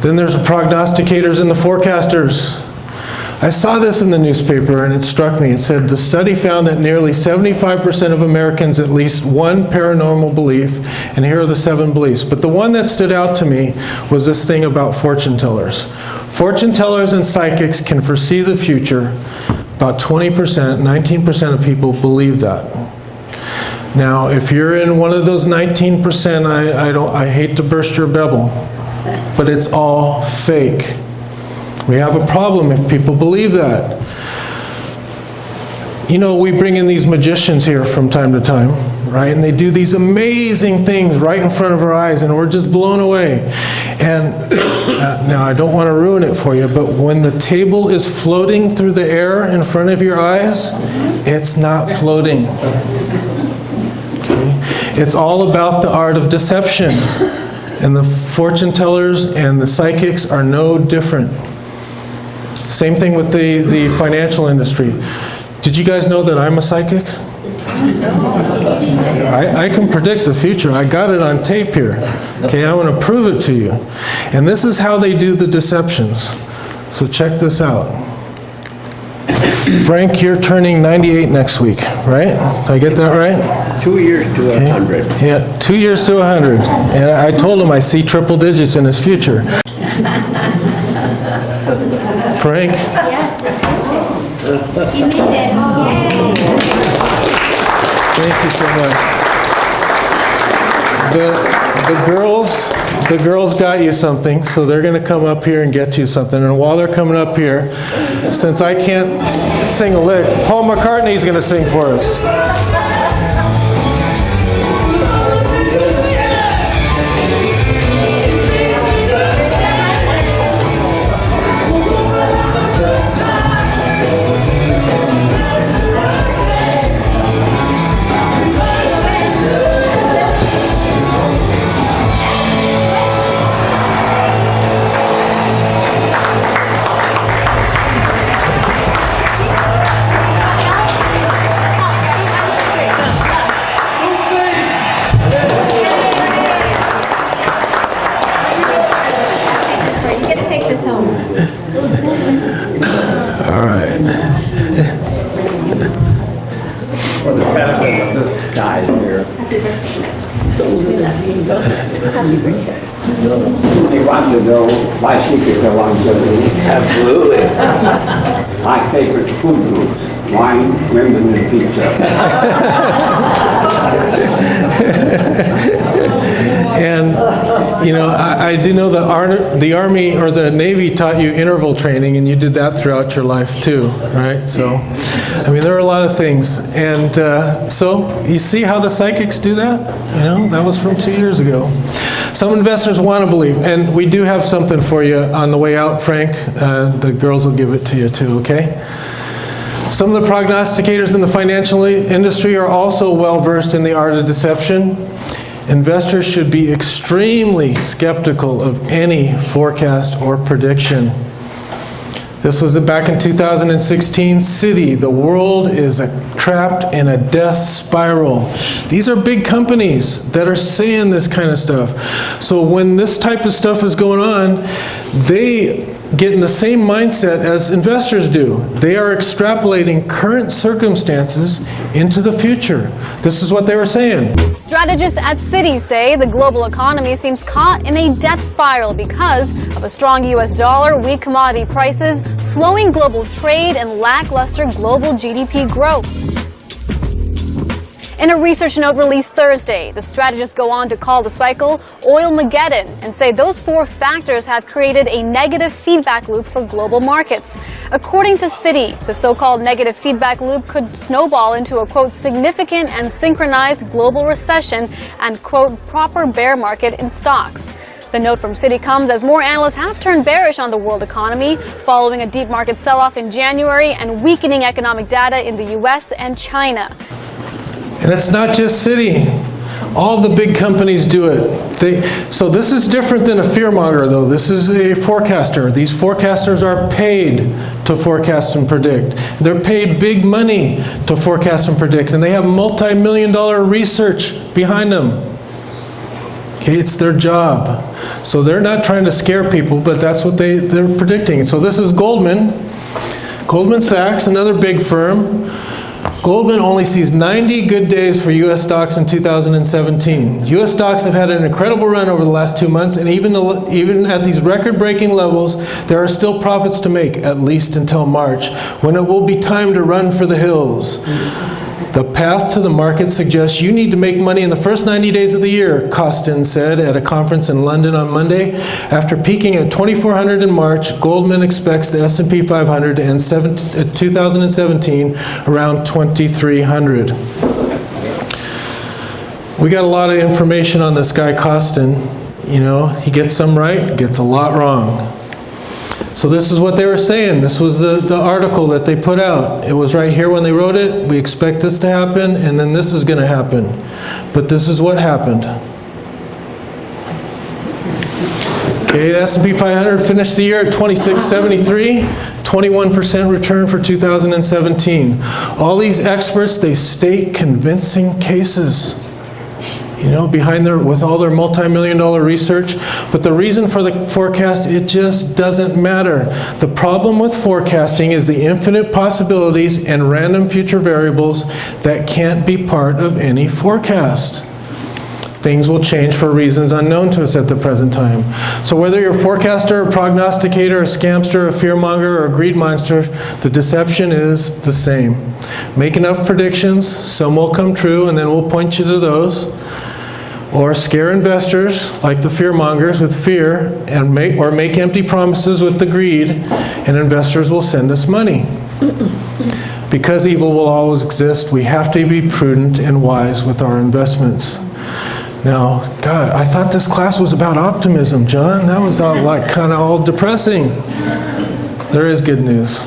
Then there's the prognosticators and the forecasters. I saw this in the newspaper and it struck me. It said the study found that nearly 75% of Americans at least one paranormal belief, and here are the 7 beliefs. But the one that stood out to me was this thing about fortune tellers. Fortune tellers and psychics can foresee the future. About 20%, 19% of people believe that. Now, if you're in one of those 19%, I hate to burst your bubble, but it's all fake. We have a problem if people believe that. You know, we bring in these magicians here from time to time, right? And they do these amazing things right in front of our eyes, and we're just blown away. And now I don't want to ruin it for you, but when the table is floating through the air in front of your eyes, it's not floating. Okay? It's all about the art of deception. And the fortune tellers and the psychics are no different. Same thing with the financial industry. Did you guys know that I'm a psychic? I can predict the future. I got it on tape here. Okay, I want to prove it to you. And this is how they do the deceptions. So check this out. Frank, you're turning 98 next week, right? Did I get that right? 2 years to 100. Yeah, 2 years to 100. And I told him I see triple digits in his future. Frank? Yes. You made it. Yay. Thank you so much. The girls got you something, so they're going to come up here and get you something. And while they're coming up here, since I can't sing a lick, Paul McCartney's going to sing for us. They want to know my secret for longevity. Absolutely. My favorite food groups: wine, women, and pizza. And, you know, I do know the Army or the Navy taught you interval training, and you did that throughout your life too, right? So, I mean, there are a lot of things. And so, you see how the psychics do that? You know, that was from 2 years ago. Some investors want to believe, and we do have something for you on the way out, Frank. The girls will give it to you too, okay? Some of the prognosticators in the financial industry are also well versed in the art of deception. Investors should be extremely skeptical of any forecast or prediction. This was back in 2016. Citi, the world is trapped in a death spiral. These are big companies that are saying this kind of stuff. So when this type of stuff is going on, they get in the same mindset as investors do. They are extrapolating current circumstances into the future. This is what they were saying. Strategists at Citi say the global economy seems caught in a death spiral because of a strong U.S. dollar, weak commodity prices, slowing global trade, and lackluster global GDP growth. In a research note released Thursday, the strategists go on to call the cycle Oilmageddon and say those 4 factors have created a negative feedback loop for global markets. According to Citi, the so-called negative feedback loop could snowball into a, quote, significant and synchronized global recession and, quote, proper bear market in stocks. The note from Citi comes as more analysts have turned bearish on the world economy following a deep market sell-off in January and weakening economic data in the U.S. and China. And it's not just Citi. All the big companies do it. So this is different than a fearmonger, though. This is a forecaster. These forecasters are paid to forecast and predict. They're paid big money to forecast and predict, and they have multi-million-dollar research behind them. Okay, it's their job. So they're not trying to scare people, but that's what they're predicting. So this is Goldman Sachs, another big firm. Goldman only sees 90 good days for U.S. stocks in 2017. U.S. stocks have had an incredible run over the last 2 months, and even at these record-breaking levels, there are still profits to make, at least until March, when it will be time to run for the hills. The path to the market suggests you need to make money in the first 90 days of the year, Costin said at a conference in London on Monday. After peaking at 2,400 in March, Goldman expects the S&P 500 to end 2017 around 2,300. We got a lot of information on this guy Costin. You know, he gets some right, gets a lot wrong. So this is what they were saying. This was the article that they put out. It was right here when they wrote it. We expect this to happen, and then this is going to happen. But this is what happened. Okay, the S&P 500 finished the year at 2673, 21% return for 2017. All these experts, they state convincing cases, you know, with all their multi-million-dollar research. But the reason for the forecast, it just doesn't matter. The problem with forecasting is the infinite possibilities and random future variables that can't be part of any forecast. Things will change for reasons unknown to us at the present time. So whether you're a forecaster, a prognosticator, a scamster, a fearmonger, or a greed monster, the deception is the same. Make enough predictions, some will come true, and then we'll point you to those. Or scare investors, like the fearmongers, with fear, and make empty promises with the greed, and investors will send us money. Because evil will always exist, we have to be prudent and wise with our investments. Now, God, I thought this class was about optimism, John. That was all kind of all depressing. There is good news.